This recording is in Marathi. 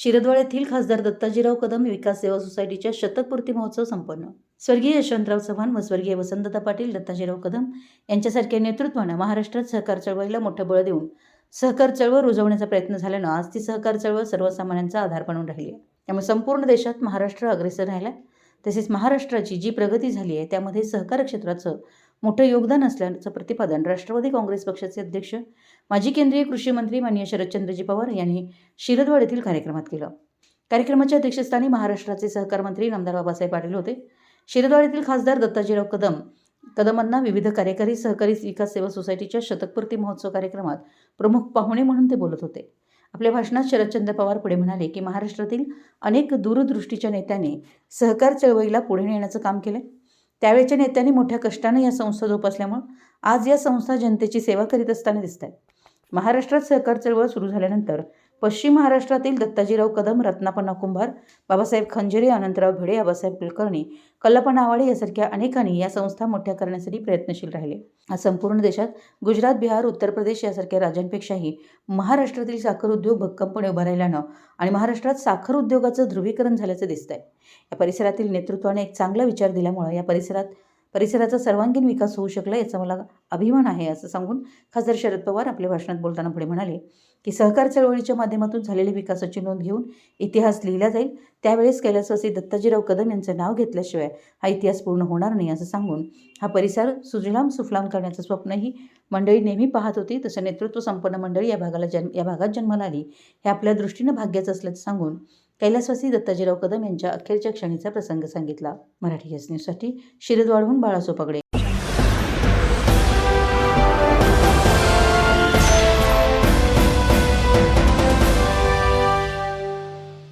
शिरदवाड येथील खासदार दत्ताजीराव कदम विकास सेवा सोसायटीच्या शतकपूर्ती महोत्सव संपन्न। स्वर्गीय यशवंतराव चव्हाण व स्वर्गीय वसंतदादा पाटील, दत्ताजीराव कदम यांच्यासारख्या नेतृत्वानं महाराष्ट्रात सहकार चळवळीला मोठं बळ देऊन सहकार चळवळ रुजवण्याचा प्रयत्न झाल्यानं आज ती सहकार चळवळ सर्वसामान्यांचा आधार बनून राहिली आहे। त्यामुळे संपूर्ण देशात महाराष्ट्र अग्रेसर राहिला। तसेच महाराष्ट्राची जी प्रगती झाली आहे त्यामध्ये सहकार क्षेत्राचं मोठं योगदान असल्याचं प्रतिपादन राष्ट्रवादी काँग्रेस पक्षाचे अध्यक्ष माजी केंद्रीय कृषी मंत्री माननीय शरदचंद्रजी पवार यांनी शिरदवाड येथील कार्यक्रमात केलं। कार्यक्रमाच्या अध्यक्षस्थानी महाराष्ट्राचे सहकार मंत्री नामदार बाबासाहेब पाटील होते। शिरदवाड येथील खासदार दत्ताजीराव कदमांना विविध कार्यकारी सहकारी विकास सेवा सोसायटीच्या शतकपूर्ती महोत्सव कार्यक्रमात प्रमुख पाहुणे म्हणून ते बोलत होते। आपल्या भाषणात शरदचंद्र पवार पुढे म्हणाले की महाराष्ट्रातील अनेक दूरदृष्टीच्या नेत्यांनी सहकार चळवळीला पुढे नेण्याचं काम केलं। त्यावेळच्या नेत्यांनी मोठ्या कष्टाने या संस्था जोपासल्यामुळे आज या संस्था जनतेची सेवा करीत असताना दिसत आहेत। महाराष्ट्रात सहकार चळवळ सुरू झाल्यानंतर पश्चिम महाराष्ट्रातील दत्ताजीराव कदम, रत्नापन्ना कुंभार, बाबासाहेब खंजरे, अनंतराव भिडे, आबासाहेब कुलकर्णी, कल्लाप्पा नावाडे यासारख्या अनेकांनी या संस्था मोठ्या करण्यासाठी प्रयत्नशील राहिले। आज संपूर्ण देशात गुजरात, बिहार, उत्तर प्रदेश यासारख्या राज्यांपेक्षाही महाराष्ट्रातील साखर उद्योग भक्कमपणे उभा राहिल्यानं आणि महाराष्ट्रात साखर उद्योगाचं ध्रुवीकरण झाल्याचं दिसतंय। या परिसरातील नेतृत्वाने एक चांगला विचार दिल्यामुळे या परिसराचा सर्वांगीण विकास होऊ शकला याचा मला अभिमान आहे असं सांगून खासदार शरद पवार आपल्या भाषणात बोलताना पुढे म्हणाले की सहकार चळवळीच्या माध्यमातून झालेल्या विकासाची नोंद घेऊन इतिहास लिहिला जाईल। त्यावेळेस कैलासवासी दत्ताजीराव कदम यांचं नाव घेतल्याशिवाय हा इतिहास पूर्ण होणार नाही असं सांगून हा परिसर सुजलाम सुफलाम करण्याचं स्वप्नही मंडळी नेहमी पाहत होती। तसं नेतृत्व संपन्न मंडळी या भागात जन्माला आली हे आपल्या दृष्टीनं भाग्याचं असल्याचं सांगून कैलासवासी दत्ताजीराव कदम यांच्या अखेरच्या क्षणीचा प्रसंग सांगितला। मराठी न्यूजसाठी शिरदवाडहून बाळासो पगडे।